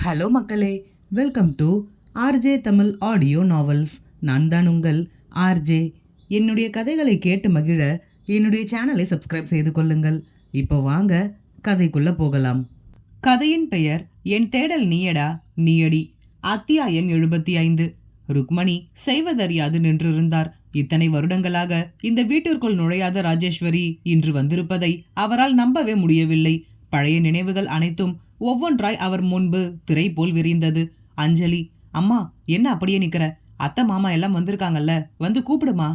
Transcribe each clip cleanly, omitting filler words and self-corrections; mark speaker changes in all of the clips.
Speaker 1: Hello மக்களே, welcome to RJ Tamil audio novels. நான் தான் உங்கள் ஆர்ஜே. என்னுடைய கதைகளை கேட்டு மகிழ என்னுடைய சேனலை சப்ஸ்கிரைப் செய்து கொள்ளுங்கள். இப்போ வாங்க கதைக்குள்ள போகலாம். கதையின் பெயர் என் தேடல் நீயடா நீயடி. அத்தியாயம் 75. ருக்மணி செய்வதறியாது நின்றிருந்தார். இத்தனை வருடங்களாக இந்த வீட்டிற்குள் நுழையாத ராஜேஸ்வரி இன்று வந்திருப்பதை அவரால் நம்பவே முடியவில்லை. பழைய நினைவுகள் அனைத்தும் ஒவ்வொன்றாய் அவர் முன்பு திரை போல் விரிந்தது. அஞ்சலி, அம்மா என்ன அப்படியே நிக்கிற? அத்தை மாமா எல்லாம் வந்திருக்காங்கல்ல, வந்து கூப்பிடுமா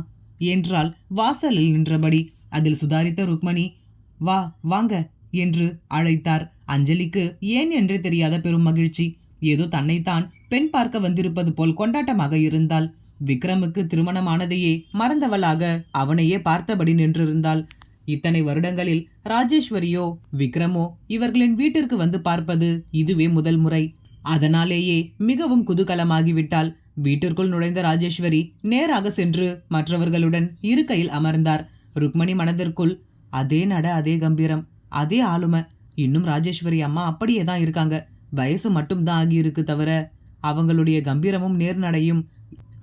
Speaker 1: என்றாள் வாசலில் நின்றபடி. அதில் சுதாரித்த ருக்மணி, வா வாங்க என்று அழைத்தார். அஞ்சலிக்கு ஏன் என்று தெரியாத பெரும் மகிழ்ச்சி. ஏதோ தன்னைத்தான் பெண் பார்க்க வந்திருப்பது போல் கொண்டாட்டமாக இருந்தாள். விக்ரமுக்கு திருமணமானதையே மறந்தவளாக அவனையே பார்த்தபடி நின்றிருந்தாள். இத்தனை வருடங்களில் ராஜேஸ்வரியோ விக்ரமோ இவர்களின் வீட்டிற்கு வந்து பார்ப்பது இதுவே முதல் முறை. அதனாலேயே மிகவும் குதூகலமாகிவிட்டாள். வீட்டிற்குள் நுழைந்த ராஜேஸ்வரி நேராக சென்று மற்றவர்களுடன் இருக்கையில் அமர்ந்தார். ருக்மணி மனதிற்குள், அதே நட, அதே கம்பீரம், அதே ஆளுமை. இன்னும் ராஜேஸ்வரி அம்மா அப்படியே தான் இருக்காங்க. வயசு மட்டும் தான் ஆகியிருக்கு தவிர அவங்களுடைய கம்பீரமும் நேர்நடையும்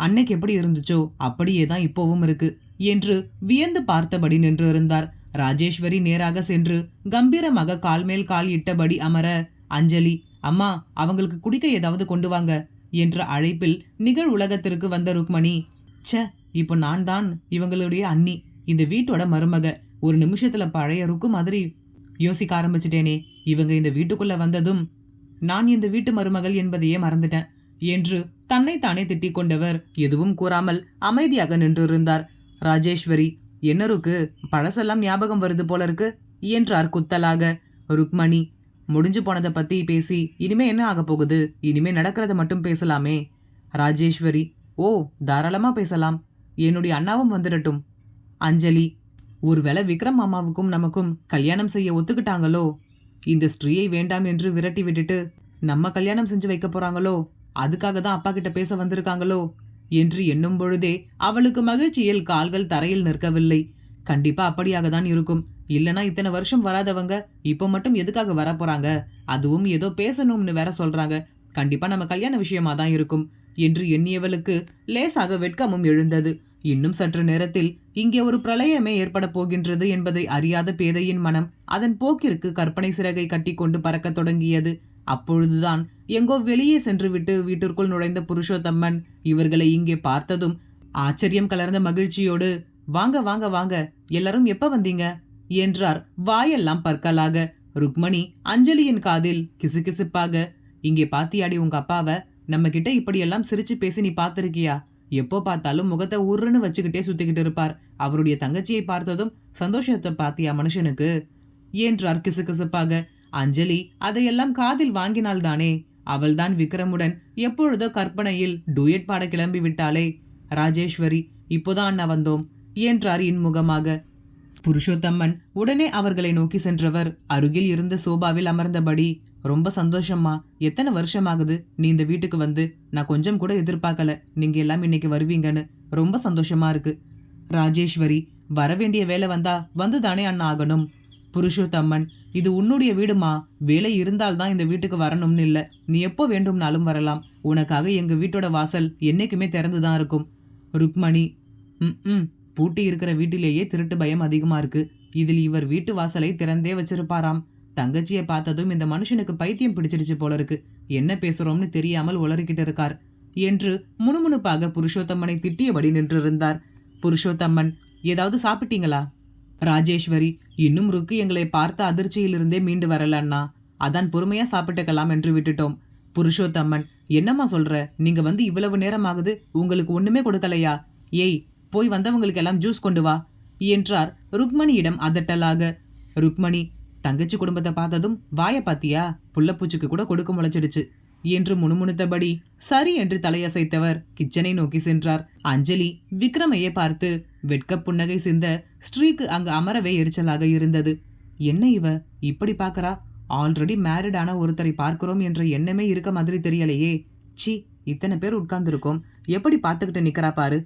Speaker 1: அன்னைக்கு எப்படி இருந்துச்சோ அப்படியே தான் இப்போவும் இருக்கு என்று வியந்து பார்த்தபடி நின்று இருந்தார். ராஜேஸ்வரி நேராக சென்று கம்பீரமாக கால் மேல் கால் இட்டபடி அமர, அஞ்சலி, அம்மா அவங்களுக்கு குடிக்க ஏதாவது கொண்டு வாங்க என்ற அழைப்பில் நிகழ் உலகத்திற்கு வந்த ருக்மணி, ச்சே, இப்போ நான் தான் இவங்களுடைய அண்ணி, இந்த வீட்டோட மருமக. ஒரு நிமிஷத்துல பழைய ருக்கு மாதிரி யோசிக்க ஆரம்பிச்சிட்டேனே. இவங்க இந்த வீட்டுக்குள்ள வந்ததும் நான் இந்த வீட்டு மருமகள் என்பதையே மறந்துட்டேன் என்று தன்னைத்தானே திட்டிக் கொண்டவர் எதுவும் கூறாமல் அமைதியாக நின்றிருந்தார். ராஜேஸ்வரி, என்னருக்கு பழசெல்லாம் ஞாபகம் வருது போல இருக்கு என்றார் குத்தலாக. ருக்மணி, முடிஞ்சு போனதை பத்தி பேசி இனிமே என்ன ஆக போகுது? இனிமே நடக்கிறத மட்டும் பேசலாமே. ராஜேஸ்வரி, ஓ தாராளமா பேசலாம், என்னுடைய அண்ணாவும் வந்துடட்டும். அஞ்சலி, ஒருவேளை விக்ரம் மாமாவுக்கும் நமக்கும் கல்யாணம் செய்ய ஒத்துக்கிட்டாங்களோ, இந்த ஸ்திரீயை வேண்டாம் என்று விரட்டி விட்டுட்டு நம்ம கல்யாணம் செஞ்சு வைக்க போறாங்களோ, அதுக்காக தான் அப்பா கிட்ட பேச வந்திருக்காங்களோ என்று எண்ணும் பொழுதே அவளுக்கு மகிழ்ச்சியில் கால்கள் தரையில் நிற்கவில்லை. கண்டிப்பா அப்படியாக தான் இருக்கும். இல்லனா இத்தனை வருஷம் வராதவங்க இப்போ மட்டும் எதுக்காக வர போறாங்க? அதுவும் ஏதோ பேசணும்னு வேற சொல்றாங்க. கண்டிப்பா நம்ம கல்யாண விஷயமா தான் இருக்கும் என்று எண்ணியவளுக்கு லேசாக வெட்கமும் எழுந்தது. இன்னும் சற்று நேரத்தில் இங்கே ஒரு பிரளயமே ஏற்பட போகின்றது என்பதை அறியாத பேதையின் மனம் அதன் போக்கிற்கு கற்பனை சிறகை கட்டிக்கொண்டு பறக்கத் தொடங்கியது. அப்பொழுதுதான் எங்கோ வெளியே சென்றுவிட்டு வீட்டிற்குள் நுழைந்த புருஷோத்தம்மன் இவர்களை இங்கே பார்த்ததும் ஆச்சரியம் கலர்ந்த மகிழ்ச்சியோடு, வாங்க வாங்க வாங்க, எல்லாரும் எப்ப வந்தீங்க என்றார் வாயெல்லாம் பற்களாக. ருக்மணி அஞ்சலியின் காதில் கிசுகிசுப்பாக, இங்கே பாத்தியாடி உங்க அப்பாவை? நம்ம கிட்ட இப்படியெல்லாம் சிரிச்சு பேசி நீ பார்த்திருக்கியா? எப்போ பார்த்தாலும் முகத்தை உருன்னு வச்சுக்கிட்டே சுத்திக்கிட்டு இருப்பார். அவருடைய தங்கச்சியை பார்த்ததும் சந்தோஷத்தை பாத்தியா மனுஷனுக்கு என்றார் கிசுகிசுப்பாக. அஞ்சலி அதையெல்லாம் காதில் வாங்கினால்தானே. அவள்தான் விக்ரமுடன் எப்பொழுதோ கற்பனையில் டூயட் பாட கிளம்பி விட்டாளே. ராஜேஸ்வரி, இப்போதான் அண்ணா வந்தோம் என்றார் இன்முகமாக. புருஷோத்தம்மன் உடனே அவர்களை நோக்கி சென்றவர் அருகில் இருந்த சோபாவில் அமர்ந்தபடி, ரொம்ப சந்தோஷம்மா, எத்தனை வருஷமாகுது நீ இந்த வீட்டுக்கு வந்து? நான் கொஞ்சம் கூட எதிர்பார்க்கல நீங்க எல்லாம் இன்னைக்கு வருவீங்கன்னு. ரொம்ப சந்தோஷமா இருக்கு. ராஜேஸ்வரி, வரவேண்டிய வேலை வந்தா வந்துதானே அண்ணா ஆகணும். புருஷோத்தம்மன், இது உன்னுடைய வீடுமா, வேலை இருந்தால்தான் இந்த வீட்டுக்கு வரணும்னு இல்லை. நீ எப்போ வேண்டும்னாலும் வரலாம். உனக்காக எங்க வீட்டோட வாசல் என்னைக்குமே திறந்துதான் இருக்கும். ருக்மணி, பூட்டி இருக்கிற வீட்டிலேயே திருட்டு பயம் அதிகமா இருக்கு. இதில் இவர் வீட்டு வாசலை திறந்தே வச்சிருப்பாராம். தங்கச்சியை பார்த்ததும் இந்த மனுஷனுக்கு பைத்தியம் பிடிச்சிருச்சு போல இருக்கு. என்ன பேசுறோம்னு தெரியாமல் உளறிக்கிட்டு இருக்கார் என்று முணுமுணுப்பாக புருஷோத்தம்மனை திட்டியபடி நின்றிருந்தார். புருஷோத்தம்மன், ஏதாவது சாப்பிட்டீங்களா? ராஜேஸ்வரி, இன்னும் ருக்கு எங்களை பார்த்த அதிர்ச்சியிலிருந்தே மீண்டு வரலன்னா, அதான் பொறுமையா சாப்பிட்டுக்கலாம் என்று விட்டுட்டோம். புருஷோத்தம்மன், என்னம்மா சொல்ற? நீங்க வந்து இவ்வளவு நேரம் ஆகுது, உங்களுக்கு ஒண்ணுமே கொடுக்கலையா? ஏய், போய் வந்தவங்களுக்கு எல்லாம் ஜூஸ் கொண்டு வா என்றார் ருக்மணியிடம் அதட்டலாக. ருக்மணி, தங்கச்சி குடும்பத்தை பார்த்ததும் வாய பாத்தியா, புள்ளப்பூச்சிக்கு கூட கொடுக்க முளைச்சிடுச்சு என்று முணுமுணுத்தபடி சரி என்று தலையசைத்தவர் கிச்சனை நோக்கி சென்றார். அஞ்சலி விக்ரமையே பார்த்து வெட்க புன்னகை சிந்த ஸ்ரீக்கு அங்கு அமரவே எரிச்சலாக இருந்தது. என்ன இவ இப்படி பார்க்கறா? ஆல்ரெடி மேரிடான ஒருத்தரை பார்க்கிறோம் என்ற எண்ணமே இருக்க மாதிரி தெரியலையே. சி, இத்தனை பேர் உட்கார்ந்துருக்கோம், எப்படி பார்த்துக்கிட்டு நிக்கிறா பாரு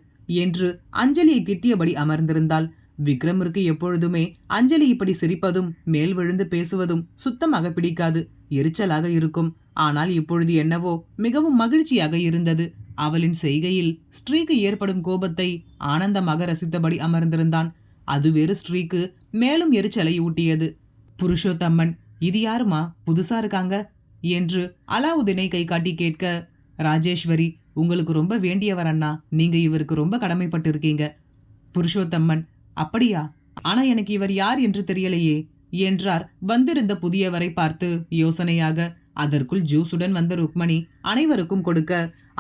Speaker 1: என்று அஞ்சலியை திட்டியபடி அமர்ந்திருந்தாள். விக்ரமிற்கு எப்பொழுதுமே அஞ்சலி இப்படி சிரிப்பதும் மேல் விழுந்து பேசுவதும் சுத்தமாக பிடிக்காது. எரிச்சலாக இருக்கும். ஆனால் இப்பொழுது என்னவோ மிகவும் மகிழ்ச்சியாக இருந்தது. அவளின் செய்கையில் ஸ்ரீக்கு ஏற்படும் கோபத்தை ஆனந்தமாக ரசித்தபடி அமர்ந்திருந்தான். அது வேறு ஸ்ரீக்கு மேலும் எரிச்சலை ஊட்டியது. புருஷோத்தம்மன், இது யாருமா புதுசா இருக்காங்க என்று அலாவுதீனை கை காட்டி கேட்க, ராஜேஸ்வரி, உங்களுக்கு ரொம்ப வேண்டியவர் அண்ணா, நீங்க இவருக்கு ரொம்ப கடமைப்பட்டு இருக்கீங்க. புருஷோத்தம்மன், அப்படியா? ஆனா எனக்கு இவர் யார் என்று தெரியலையே என்றார் வந்திருந்த புதியவரை பார்த்து யோசனையாக. அதற்குள் ஜூஸுடன் வந்த ருக்மணி அனைவருக்கும் கொடுக்க,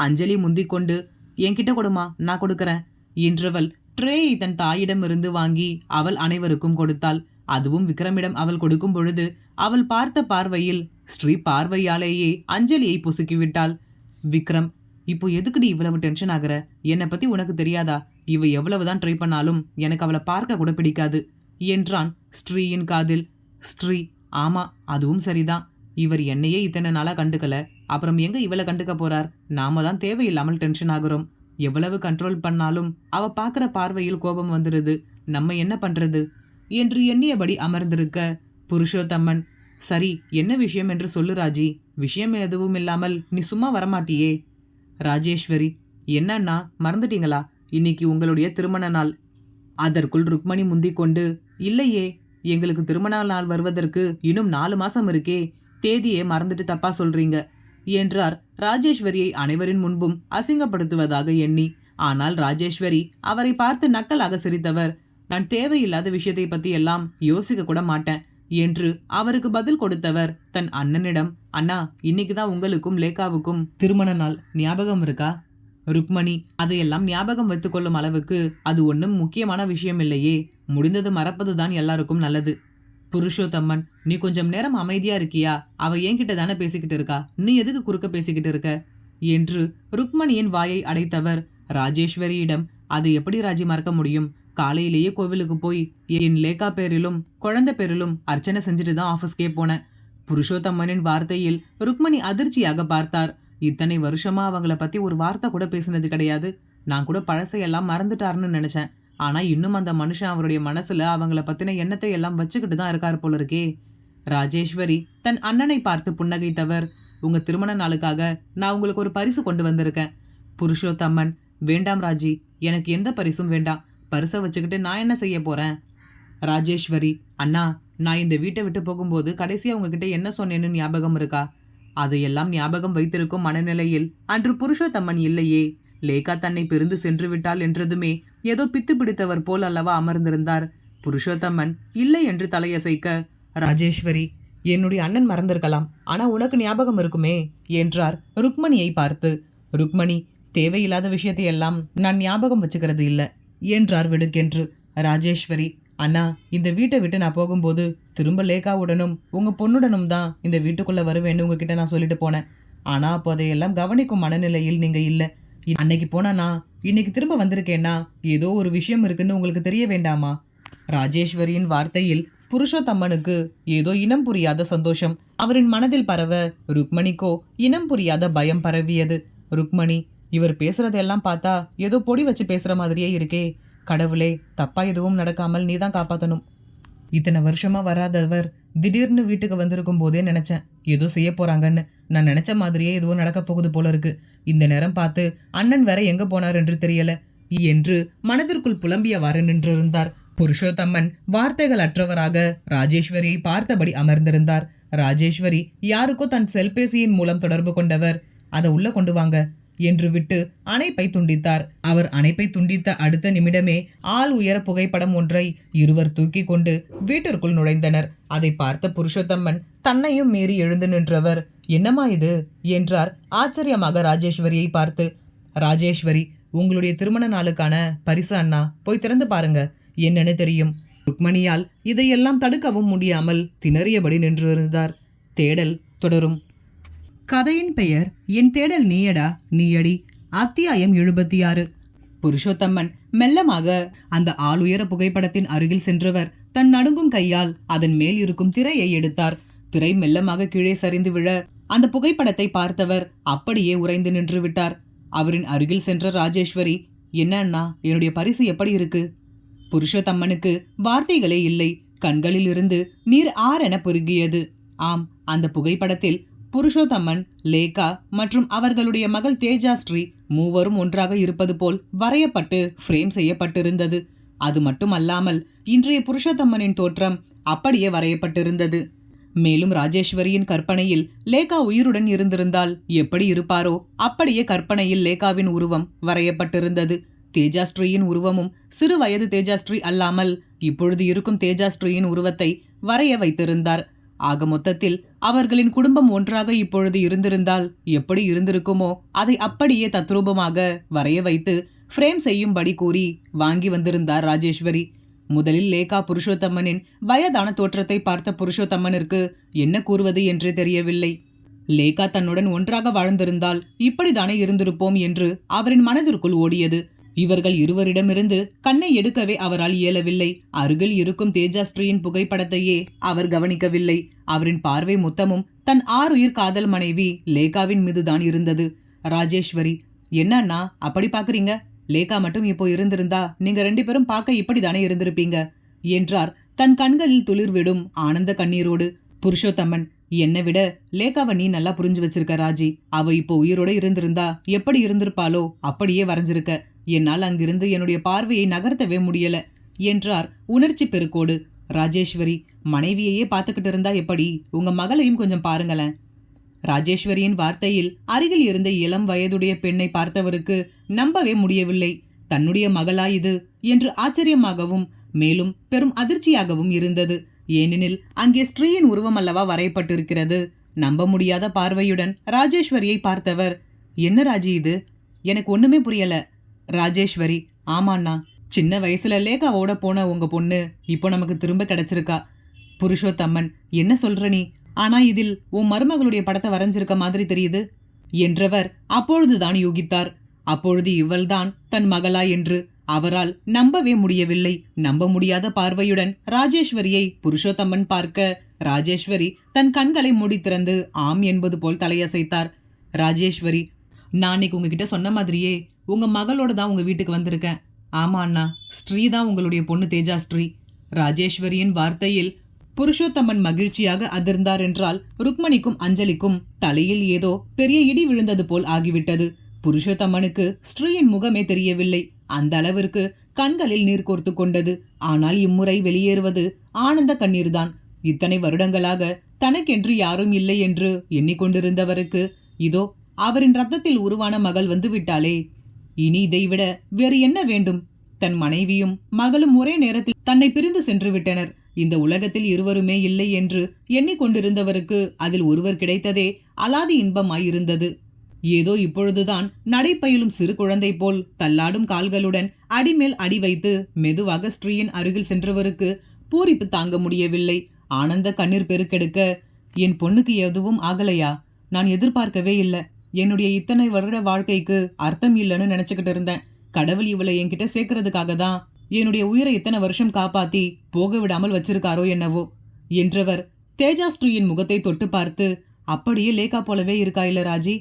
Speaker 1: அஞ்சலி முந்திக் கொண்டு, என்கிட்ட கொடுமா, நான் கொடுக்கறேன் என்றவள் ட்ரேயை தன் தாயிடமிருந்து வாங்கி அவள் அனைவருக்கும் கொடுத்தாள். அதுவும் விக்ரமிடம் அவள் கொடுக்கும் பொழுது அவள் பார்த்த பார்வையில் ஸ்ரீ பார்வையாலேயே அஞ்சலியை பொசுக்கிவிட்டாள். விக்ரம், இப்போ எதுக்குடி இவ்வளவு டென்ஷன் ஆகுற? என்னை பத்தி உனக்கு தெரியாதா? இவ எவ்வளவுதான் ட்ரை பண்ணாலும் எனக்கு அவளை பார்க்க கூட பிடிக்காது என்றான் ஸ்ரீயின் காதில். ஸ்ரீ, ஆமா, அதுவும் சரிதான். இவர் என்னையே இத்தனை நாளா கண்டுக்கல, அப்புறம் எங்க இவளை கண்டுக்க போறார்? நாம தான் தேவையில்லாமல் டென்ஷன் ஆகுறோம். எவ்வளவு கண்ட்ரோல் பண்ணாலும் அவ பார்க்குற பார்வையில் கோபம் வந்துடுது. நம்ம என்ன பண்றது என்று எண்ணியபடி அமர்ந்திருக்க, புருஷோத்தம்மன், சரி, என்ன விஷயம் என்று சொல்லு ராஜி. விஷயம் எதுவும் இல்லாமல் நீ சும்மா வரமாட்டியே. ராஜேஸ்வரி, என்னன்னா மறந்துட்டீங்களா? இன்னைக்கு உங்களுடைய திருமண நாள். அதற்குள் ருக்மணி முந்திக் கொண்டு, இல்லையே, எங்களுக்கு திருமண நாள் வருவதற்கு இன்னும் 4 மாசம் இருக்கே, தேதியே மறந்துட்டு தப்பா சொல்றீங்க என்றார், ராஜேஸ்வரியை அனைவரின் முன்பும் அசிங்கப்படுத்துவதாக எண்ணி. ஆனால் ராஜேஸ்வரி அவரை பார்த்து நக்கலாக சிரித்தவர், நான் தேவையில்லாத விஷயத்தை பத்தி எல்லாம் யோசிக்க கூட மாட்டேன் என்று அவருக்கு பதில் கொடுத்தவர் தன் அண்ணனிடம், அண்ணா, இன்னைக்குதான் உங்களுக்கும் லேகாவுக்கும் திருமண நாள், ஞாபகம் இருக்கா? ருக்மணி, அதையெல்லாம் ஞாபகம் வைத்துக் கொள்ளும் அளவுக்கு அது ஒன்றும் முக்கியமான விஷயம் இல்லையே, முடிந்தது மறப்பதுதான் எல்லாருக்கும் நல்லது. புருஷோத்தம்மன், நீ கொஞ்சம் நேரம் அமைதியா இருக்கியா? அவ என்கிட்ட தானே பேசிக்கிட்டு இருக்கா, நீ எதுக்கு குறுக்க பேசிக்கிட்டு இருக்க என்று ருக்மணியின் வாயை அடைத்தவர் ராஜேஸ்வரியிடம், அதை எப்படி ராஜி மறக்க முடியும்? காலையிலேயே கோவிலுக்கு போய் என் லேகா பேரிலும் குழந்தை பேரிலும் அர்ச்சனை செஞ்சுட்டு தான் ஆஃபீஸ்க்கே போனேன். புருஷோத்தம்மனின் வார்த்தையில் ருக்மணி அதிர்ச்சியாக பார்த்தார். இத்தனை வருஷமா அவங்கள பத்தி ஒரு வார்த்தை கூட பேசினது கிடையாது. நான் கூட பழசையெல்லாம் மறந்துட்டாருன்னு நினைச்சேன். ஆனா இன்னும் அந்த மனுஷன் அவருடைய மனசுல அவங்கள பத்தின எண்ணத்தை எல்லாம் வச்சுக்கிட்டு தான் இருக்கார் போல இருக்கே. ராஜேஸ்வரி தன் அண்ணனை பார்த்து புன்னகைத்தவர், உங்க திருமண நாளுக்காக நான் உங்களுக்கு ஒரு பரிசு கொண்டு வந்திருக்கேன். புருஷோத்தம்மன், வேண்டாம் ராஜி, எனக்கு எந்த பரிசும் வேண்டாம். பரிசை வச்சுக்கிட்டு நான் என்ன செய்ய போறேன்? ராஜேஸ்வரி, அண்ணா, நான் இந்த வீட்டை விட்டு போகும்போது கடைசியா உங்ககிட்ட என்ன சொன்னேன்னு ஞாபகம் இருக்கா? அதையெல்லாம் ஞாபகம் வைத்திருக்கும் மனநிலையில் அன்று புருஷோத்தம்மன் இல்லையே. லேகா தன்னை பிரிந்து சென்று விட்டாள் என்றதுமே ஏதோ பித்து பிடித்தவர் போல் அல்லவா அமர்ந்திருந்தார். புருஷோத்தம்மன் இல்லை என்று தலையசைக்க, ராஜேஸ்வரி, என்னுடைய அண்ணன் மறந்திருக்கலாம், ஆனா உனக்கு ஞாபகம் இருக்குமே என்றார் ருக்மணியை பார்த்து. ருக்மணி, தேவையில்லாத விஷயத்தையெல்லாம் நான் ஞாபகம் வச்சுக்கிறது இல்லை என்றார் விடுக்கென்று. ராஜேஸ்வரி, அண்ணா, இந்த வீட்டை விட்டு நான் போகும்போது திரும்ப லேகாவுடனும் உங்க பொண்ணுடனும் தான் இந்த வீட்டுக்குள்ள வருவேன்னு உங்ககிட்ட நான் சொல்லிட்டு போனேன். ஆனா அப்போ அதையெல்லாம் கவனிக்கும் மனநிலையில் நீங்க இல்லை. அன்னைக்கு போனா இன்னைக்கு திரும்ப வந்திருக்கேன்னா ஏதோ ஒரு விஷயம் இருக்குன்னு உங்களுக்கு தெரிய வேண்டாமா? ராஜேஸ்வரியின் வார்த்தையில் புருஷோத்தம்மனுக்கு ஏதோ இனம் புரியாத சந்தோஷம் அவரின் மனதில் பரவ, ருக்மணிக்கோ இனம் புரியாத பயம் பரவியது. ருக்மணி, இவர் பேசுறதெல்லாம் பார்த்தா ஏதோ பொடி வச்சு பேசுற மாதிரியே இருக்கே. கடவுளே, தப்பா எதுவும் நடக்காமல் நீதான் காப்பாற்றணும். இத்தனை வருஷமா வராதவர் திடீர்னு வீட்டுக்கு வந்திருக்கும் போதே நினைச்சேன் ஏதோ செய்ய போறாங்கன்னு. நான் நினைச்ச மாதிரியே எதுவும் நடக்க போகுது போல இருக்கு. இந்த நேரம் பார்த்து அண்ணன் வேற எங்க போனார் என்று தெரியல என்று மனதிற்குள் புலம்பியவாறு நின்றிருந்தார். புருஷோத்தம்மன் வார்த்தைகள் அற்றவராக ராஜேஸ்வரியை பார்த்தபடி அமர்ந்திருந்தார். ராஜேஸ்வரி யாருக்கோ தன் செல்பேசியின் மூலம் தொடர்பு கொண்டவர், அதை உள்ள கொண்டு வாங்க என்று விட்டு அணைப்பை துண்டித்தார். அவர் அணைப்பை துண்டித்த அடுத்த நிமிடமே ஆள் உயர புகைப்படம் ஒன்றை இருவர் தூக்கி கொண்டு வீட்டிற்குள் நுழைந்தனர். அதை பார்த்த புருஷோத்தம்மன் தன்னையும் மீறி எழுந்து நின்றவர், என்னம்மா இது என்றார் ஆச்சரியமாக ராஜேஸ்வரியை பார்த்து. ராஜேஸ்வரி, உங்களுடைய திருமண நாளுக்கான பரிசு அண்ணா, போய் திறந்து பாருங்க, என்னன்னு தெரியும். ருக்மணியால் இதையெல்லாம் தடுக்கவும் முடியாமல் திணறியபடி நின்றிருந்தார். தேடல் தொடரும். கதையின் பெயர் என் தேடல் நீயடா நீயடி. அத்தியாயம் 76. புருஷோத்தம்மன் மெல்லமாக அந்த ஆளுயர புகைப்படத்தின் அருகில் சென்றவர் தன் நடுங்கும் கையால் அதன் மேல் இருக்கும் திரையை எடுத்தார். திரை மெல்லமாக கீழே சரிந்து விழ அந்த புகைப்படத்தை பார்த்தவர் அப்படியே உறைந்து நின்று விட்டார். அவரின் அருகில் சென்ற ராஜேஸ்வரி, என்ன அண்ணா, என்னுடைய பரிசு எப்படி இருக்கு? புருஷோத்தம்மனுக்கு வார்த்தைகளே இல்லை. கண்களில் இருந்து நீர் ஆரென பெருகியது. ஆம், அந்த புகைப்படத்தில் புருஷோத்தமன், லேகா மற்றும் அவர்களுடைய மகள் தேஜாஸ்ரீ மூவரும் ஒன்றாக இருப்பது போல் வரையப்பட்டு ஃப்ரேம் செய்யப்பட்டிருந்தது. அது மட்டுமல்லாமல் இன்றைய புருஷோத்தமனின் தோற்றம் அப்படியே வரையப்பட்டிருந்தது. மேலும் ராஜேஸ்வரியின் கற்பனையில் லேகா உயிருடன் இருந்திருந்தால் எப்படி இருப்பாரோ அப்படியே கற்பனையில் லேகாவின் உருவம் வரையப்பட்டிருந்தது. தேஜாஸ்ரீயின் உருவமும் சிறு வயது தேஜாஸ்ரீ அல்லாமல் இப்பொழுது இருக்கும் தேஜாஸ்ரீயின் உருவத்தை வரைய வைத்திருந்தார். ஆக மொத்தத்தில் அவர்களின் குடும்பம் ஒன்றாக இப்பொழுது இருந்திருந்தால் எப்படி இருந்திருக்குமோ அதை அப்படியே தத்ரூபமாக வரைய வைத்து ஃப்ரேம் செய்யும்படி கூறி வாங்கி வந்திருந்தார் ராஜேஸ்வரி. முதலில் லேகா புருஷோத்தமனின் வயதான தோற்றத்தை பார்த்த புருஷோத்தமனிற்கு என்ன கூறுவது என்றே தெரியவில்லை. லேகா தன்னுடன் ஒன்றாக வாழ்ந்திருந்தால் இப்படித்தானே இருந்திருப்போம் என்று அவரின் மனதிற்குள் ஓடியது. இவர்கள் இருவரிடமிருந்து கண்ணை எடுக்கவே அவரால் இயலவில்லை. அருகில் இருக்கும் தேஜாஸ்ரீயின் புகைப்படத்தையே அவர் கவனிக்கவில்லை. அவரின் பார்வை மொத்தமும் தன் ஆறுயிர் காதல் மனைவி லேகாவின் மீதுதான் இருந்தது. ராஜேஸ்வரி, என்னன்னா அப்படி பாக்குறீங்க? லேகா மட்டும் இப்போ இருந்திருந்தா நீங்க 2 பேரும் பார்க்க இப்படித்தானே இருந்திருப்பீங்க என்றார் தன் கண்களில் துளிர்விடும் ஆனந்த கண்ணீரோடு. புருஷோத்தமன், என்னை விட லேகாவை நீ நல்லா புரிஞ்சு வச்சிருக்க ராஜி. அவ இப்போ உயிரோட இருந்திருந்தா எப்படி இருந்திருப்பாளோ அப்படியே வரைஞ்சிருக்க. என்னால் அங்கிருந்து என்னுடைய பார்வையை நகர்த்தவே முடியல என்றார் உணர்ச்சி பெருக்கோடு. ராஜேஸ்வரி, மனைவியையே பார்த்துக்கிட்டு இருந்தா எப்படி? உங்க மகளையும் கொஞ்சம் பாருங்களேன். ராஜேஸ்வரியின் வார்த்தையில் அருகில் இருந்த இளம் வயதுடைய பெண்ணை பார்த்தவருக்கு நம்பவே முடியவில்லை. தன்னுடைய மகளா இது என்று ஆச்சரியமாகவும் மேலும் பெரும் அதிர்ச்சியாகவும் இருந்தது. ஏனெனில் அங்கே ஸ்ரீயின் உருவம் அல்லவா வரையப்பட்டிருக்கிறது. நம்ப முடியாத பார்வையுடன் ராஜேஸ்வரியை பார்த்தவர், என்ன ராஜி இது? எனக்கு ஒண்ணுமே புரியல. ராஜேஸ்வரி, ஆமாண்ணா, சின்ன வயசுல லேகாவோட போன உங்க பொண்ணு இப்போ நமக்கு திரும்ப கிடைச்சிருக்கா. புருஷோத்தம்மன், என்ன சொல்ற நீ? ஆனா இதில் உன் மருமகளுடைய படத்தை வரைஞ்சிருக்க மாதிரி தெரியுது என்றவர் அப்பொழுதுதான் யூகித்தார். அப்பொழுது இவள்தான் தன் மகளா என்று அவரால் நம்பவே முடியவில்லை. நம்ப முடியாத பார்வையுடன் ராஜேஸ்வரியை புருஷோத்தம்மன் பார்க்க ராஜேஸ்வரி தன் கண்களை மூடி திறந்து ஆம் என்பது போல் தலையசைத்தார். ராஜேஸ்வரி, நான் அன்னைக்கு உங்ககிட்ட சொன்ன மாதிரியே உங்க மகளோட தான் உங்க வீட்டுக்கு வந்திருக்கேன். ஆமா அண்ணா, ஸ்ரீ தான் உங்களுடைய பொண்ணு தேஜாஸ்ரீ. ராஜேஸ்வரியின் வார்த்தையில் புருஷோத்தமன் மகிழ்ச்சியாக அதிர்ந்தார் என்றால் ருக்மணிக்கும் அஞ்சலிக்கும் தலையில் ஏதோ பெரிய இடி விழுந்தது போல் ஆகிவிட்டது. புருஷோத்தமனுக்கு ஸ்ரீயின் முகமே தெரியவில்லை. அந்த அளவிற்கு கண்களில் நீர் கோர்த்து கொண்டது. ஆனால் இம்முறை வெளியேறுவது ஆனந்த கண்ணீர்தான். இத்தனை வருடங்களாக தனக்கென்று யாரும் இல்லை என்று எண்ணிக்கொண்டிருந்தவருக்கு இதோ அவரின் ரத்தத்தில் உருவான மகள் வந்து விட்டாளே. இனி இதைவிட வேறு என்ன வேண்டும்? தன் மனைவியும் மகளும் ஒரே நேரத்தில் தன்னை பிரிந்து சென்று விட்டனர். இந்த உலகத்தில் இருவருமே இல்லை என்று எண்ணிக்கொண்டிருந்தவருக்கு அதில் ஒருவர் கிடைத்ததே அலாதி இன்பமாயிருந்தது. ஏதோ இப்பொழுதுதான் நடைப்பயிலும் சிறு குழந்தை போல் தள்ளாடும் கால்களுடன் அடிமேல் அடி வைத்து மெதுவாக ஸ்ரீயின் அருகில் சென்றவருக்கு பூரிப்பு தாங்க முடியவில்லை. ஆனந்த கண்ணீர் பெருக்கெடுக்க, என் பொண்ணுக்கு எதுவும் ஆகலையா? நான் எதிர்பார்க்கவே இல்லை. என்னுடைய இத்தனை வருட வாழ்க்கைக்கு அர்த்தம் இல்லைன்னு நினைச்சுக்கிட்டு இருந்தேன். கடவுள் இவளை என்கிட்ட சேர்க்கறதுக்காக தான் என்னுடைய உயிரை இத்தனை வருஷம் காப்பாத்தி போக விடாமல் வச்சிருக்காரோ என்னவோ என்றவர் தேஜாஸ்ரீயின் முகத்தை தொட்டு பார்த்து, அப்படியே லேகா போலவே இருக்கா இல்ல ராஜி?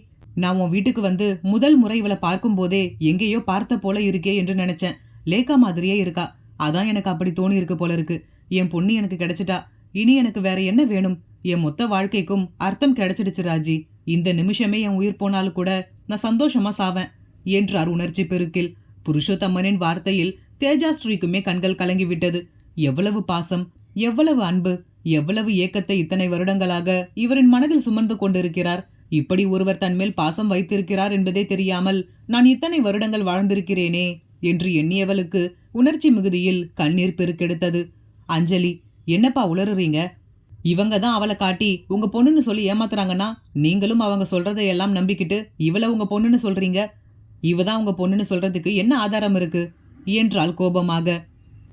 Speaker 1: நான் உன் வீட்டுக்கு வந்து முதல் முறை இவளை பார்க்கும் போதே எங்கேயோ பார்த்த போல இருக்கே என்று நினைச்சேன். லேகா மாதிரியே இருக்கா. அதான் எனக்கு அப்படி தோணி இருக்கு போல இருக்கு. என் பொண்ணு எனக்கு கிடைச்சிட்டா. இனி எனக்கு வேற என்ன வேணும்? என் மொத்த வாழ்க்கைக்கும் அர்த்தம் கிடைச்சிடுச்சு ராஜி. இந்த நிமிஷமே என் உயிர் போனாலும் கூட நான் சந்தோஷமா சாவேன் என்றார் உணர்ச்சி பெருக்கில். புருஷோத்தம்மனின் வார்த்தையில் தேஜாஸ்ரீக்குமே கண்கள் கலங்கிவிட்டது. எவ்வளவு பாசம், எவ்வளவு அன்பு, எவ்வளவு ஏக்கத்தை இத்தனை வருடங்களாக இவரின் மனதில் சுமந்து கொண்டிருக்கிறார். இப்படி ஒருவர் தன்மேல் பாசம் வைத்திருக்கிறார் என்பதே தெரியாமல் நான் இத்தனை வருடங்கள் வாழ்ந்திருக்கிறேனே என்று எண்ணியவளுக்கு உணர்ச்சி மிகுதியில் கண்ணீர் பெருக்கெடுத்தது. அஞ்சலி, என்னப்பா உளறுறீங்க? இவங்க தான் அவளை காட்டி உங்க பொண்ணுன்னு சொல்லி ஏமாத்துறாங்கன்னா நீங்களும் அவங்க சொல்றதையெல்லாம் நம்பிக்கிட்டு இவளை உங்க பொண்ணுன்னு சொல்றீங்க. இவ தான் உங்க பொண்ணுன்னு சொல்றதுக்கு என்ன ஆதாரம் இருக்கு என்றாள் கோபமாக.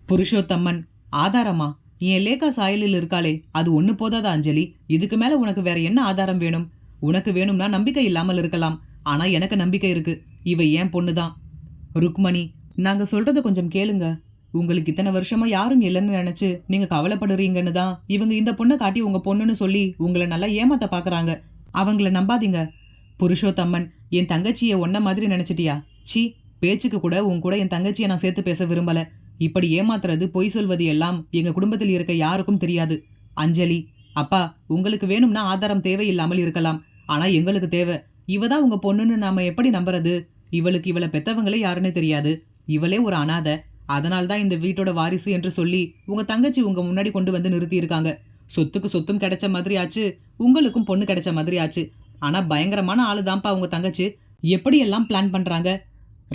Speaker 1: புருஷோத்தம்மன், ஆதாரமா? என் லேகா சாயலில் இருக்காளே, அது ஒண்ணு போதாதா அஞ்சலி? இதுக்கு மேல உனக்கு வேற என்ன ஆதாரம் வேணும்? உனக்கு வேணும்னா நம்பிக்கை இல்லாமல் இருக்கலாம். ஆனா எனக்கு நம்பிக்கை இருக்கு. இவ ஏன் பொண்ணுதான். ருக்மணி, நாங்க சொல்றத கொஞ்சம் கேளுங்க. உங்களுக்கு இத்தனை வருஷமா யாரும் இல்லைன்னு நினைச்சு நீங்க கவலைப்படுறீங்கன்னு தான் இவங்க இந்த பொண்ணை காட்டி உங்க பொண்ணுன்னு சொல்லி உங்களை நல்லா ஏமாத்த பாக்குறாங்க. அவங்கள நம்பாதீங்க. புருஷோத்தம்மன், என் தங்கச்சியை ஒன்ன மாதிரி நினைச்சிட்டியா? சி, பேச்சுக்கு கூட உன் கூட என் தங்கச்சியை நான் சேர்த்து பேச விரும்பல. இப்படி ஏமாத்துறது, பொய் சொல்வது எல்லாம் எங்க குடும்பத்தில் இருக்க யாருக்கும் தெரியாது. அஞ்சலி, அப்பா, உங்களுக்கு வேணும்னா ஆதாரம் தேவையில்லாமல் இருக்கலாம். ஆனா எங்களுக்கு தேவை. இவ தான் உங்க பொண்ணுன்னு நாம எப்படி நம்புறது? இவளுக்கு இவள பெத்தவங்களே யாருன்னு தெரியாது. இவளே ஒரு அனாதை. அதனால தான் இந்த வீட்டோட வாரிசு என்று சொல்லி உங்க தங்கச்சி உங்க முன்னாடி கொண்டு வந்து நிறுத்தி இருக்காங்க. சொத்துக்கு சொத்தும் கிடைச்ச மாதிரி ஆச்சு, உங்களுக்கும் பொண்ணு கிடைச்ச மாதிரி ஆச்சு. ஆனா பயங்கரமான ஆளுதான்ப்பா உங்க தங்கச்சி. எப்படியெல்லாம் பிளான் பண்றாங்க?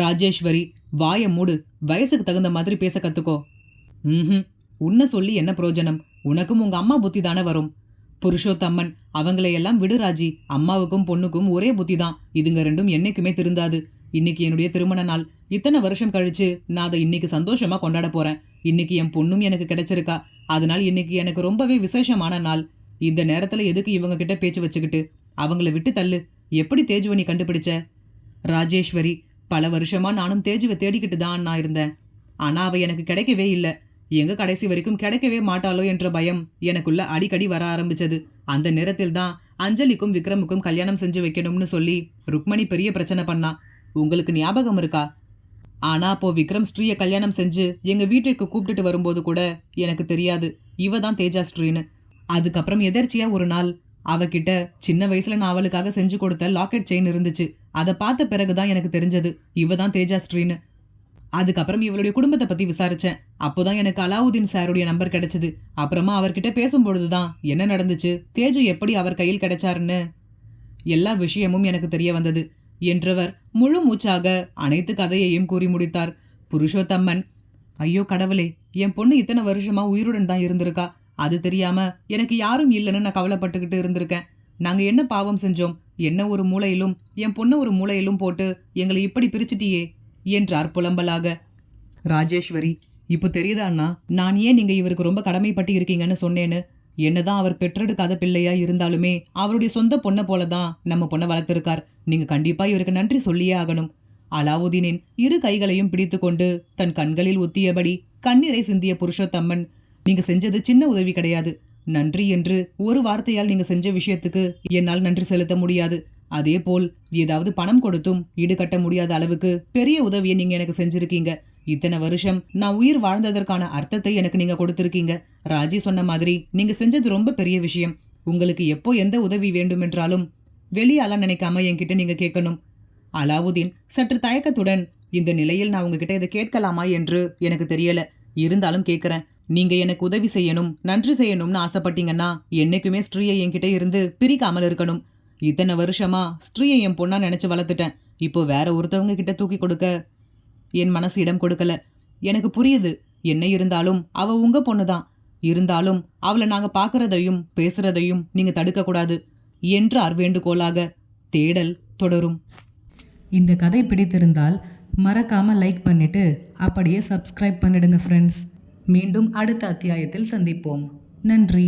Speaker 1: ராஜேஸ்வரி, வாய மூடு. வயசுக்கு தகுந்த மாதிரி பேச கத்துக்கோ. ம். உன்னை சொல்லி என்ன பிரயோஜனம்? உனக்கும் உங்க அம்மா புத்தி தானே வரும். புருஷோத்தம்மன், அவங்களையெல்லாம் விடு ராஜி. அம்மாவுக்கும் பொண்ணுக்கும் ஒரே புத்தி தான். இதுங்க ரெண்டும் என்னைக்குமே திருந்தாது. இன்னைக்கு என்னுடைய திருமண நாள். இத்தனை வருஷம் கழிச்சு நான் அதை இன்னைக்கு சந்தோஷமா கொண்டாட போறேன். இன்னைக்கு என் பொண்ணும் எனக்கு கிடைச்சிருக்கா. அதனால் இன்னைக்கு எனக்கு ரொம்பவே விசேஷமான நாள். இந்த நேரத்துல எதுக்கு இவங்க கிட்ட பேச்சு வச்சுக்கிட்டு? அவங்கள விட்டு தள்ளு. எப்படி தேஜுவை நீ கண்டுபிடிச்ச? ராஜேஸ்வரி, பல வருஷமா நானும் தேஜுவை தேடிக்கிட்டு தான் நான் இருந்தேன். ஆனா அவ எனக்கு கிடைக்கவே இல்லை. எங்க கடைசி வரைக்கும் கிடைக்கவே மாட்டாளோ என்ற பயம் எனக்குள்ள அடிக்கடி வர ஆரம்பிச்சது. அந்த நேரத்தில் தான் அஞ்சலிக்கும் விக்ரமுக்கும் கல்யாணம் செஞ்சு வைக்கணும்னு சொல்லி ருக்மணி பெரிய பிரச்சனை பண்ணா. உங்களுக்கு ஞாபகம் இருக்கா? ஆனா அப்போ விக்ரம் ஸ்ரீயை கல்யாணம் செஞ்சு எங்க வீட்டிற்கு கூப்பிட்டுட்டு வரும்போது கூட எனக்கு தெரியாது இவ தான் தேஜா ஸ்ரீன்னு. அதுக்கப்புறம் எதர்ச்சியா ஒரு நாள் அவகிட்ட சின்ன வயசுல நான் அவளுக்காக செஞ்சு கொடுத்த லாக்கெட் செயின் இருந்துச்சு. அதை பார்த்த பிறகுதான் எனக்கு தெரிஞ்சது இவ தான் தேஜா ஸ்ரீன்னு. அதுக்கப்புறம் இவளுடைய குடும்பத்தை பத்தி விசாரிச்சேன். அப்போதான் எனக்கு அலாவுதீன் சாருடைய நம்பர் கிடைச்சது. அப்புறமா அவர்கிட்ட பேசும்பொழுதுதான் என்ன நடந்துச்சு, தேஜு எப்படி அவர் கையில் கிடைச்சாருன்னு எல்லா விஷயமும் எனக்கு தெரிய வந்தது என்றவர் முழு மூச்சாக அனைத்து கதையையும் கூறி முடித்தார். புருஷோத்தம்மன், ஐயோ கடவுளே, என் பொண்ணு இத்தனை வருஷமா உயிருடன் தான் இருந்திருக்கா. அது தெரியாம எனக்கு யாரும் இல்லைன்னு நான் கவலைப்பட்டுக்கிட்டு இருந்திருக்கேன். நாங்க என்ன பாவம் செஞ்சோம்? என்ன ஒரு மூலையிலும் என் பொண்ணு ஒரு மூலையிலும் போட்டு எங்களை இப்படி பிரிச்சிட்டியே என்றார் புலம்பலாக. ராஜேஸ்வரி, இப்போ தெரியுதா அண்ணா, நான் ஏன் நீங்க இவருக்கு ரொம்ப கடமைப்பட்டு இருக்கீங்கன்னு சொன்னேன்னு. என்னதான் அவர் பெற்றெடுக்காத பிள்ளையா இருந்தாலுமே அவருடைய சொந்த பொண்ணை போலதான் நம்ம பொண்ணை வளர்த்திருக்கார். நீங்க கண்டிப்பா இவருக்கு நன்றி சொல்லியே ஆகணும். அலாவுதீனின் இரு கைகளையும் பிடித்து கொண்டு தன் கண்களில் ஒத்தியபடி கண்ணீரை சிந்திய புருஷோத்தம்மன், நீங்க செஞ்சது சின்ன உதவி கிடையாது. நன்றி என்று ஒரு வார்த்தையால் நீங்க செஞ்ச விஷயத்துக்கு என்னால் நன்றி செலுத்த முடியாது. அதே போல் ஏதாவது பணம் கொடுத்தும் ஈடுகட்ட முடியாத அளவுக்கு பெரிய உதவியை நீங்க எனக்கு செஞ்சிருக்கீங்க. இத்தனை வருஷம் நான் உயிர் வாழ்ந்ததற்கான அர்த்தத்தை எனக்கு நீங்க கொடுத்திருக்கீங்க. ராஜி சொன்ன மாதிரி நீங்க செஞ்சது ரொம்ப பெரிய விஷயம். உங்களுக்கு எப்போ எந்த உதவி வேண்டுமென்றாலும் வெளியால நினைக்காம என்கிட்ட நீங்க கேட்கணும். அலாவுதீன் சற்று தயக்கத்துடன், இந்த நிலையில் நான் உங்ககிட்ட இதை கேட்கலாமா என்று எனக்கு தெரியல. இருந்தாலும் கேட்கறேன். நீங்க எனக்கு உதவி செய்யணும், நன்றி செய்யணும்னு ஆசைப்பட்டீங்கன்னா என்னைக்குமே ஸ்ரீயை என்கிட்ட இருந்து பிரிக்காமல் இருக்கணும். இத்தனை வருஷமா ஸ்ரீயை என் பொண்ணா நினைச்சு வளர்த்துட்டேன். இப்போ வேற ஒருத்தவங்க கிட்ட தூக்கி கொடுக்க என் மனசு இடம் கொடுக்கல. எனக்கு புரியுது. என்ன இருந்தாலும் அவ உங்க பொண்ணுதான். இருந்தாலும் அவளை நாங்க பார்க்கறதையும் பேசுறதையும் நீங்க தடுக்க கூடாது என்றார் வேண்டுகோளாக. தேடல் தொடரும். இந்த கதை பிடித்திருந்தால் மறக்காம லைக் பண்ணிட்டு அப்படியே சப்ஸ்கிரைப் பண்ணிடுங்க ஃப்ரெண்ட்ஸ். மீண்டும் அடுத்த அத்தியாயத்தில் சந்திப்போம். நன்றி.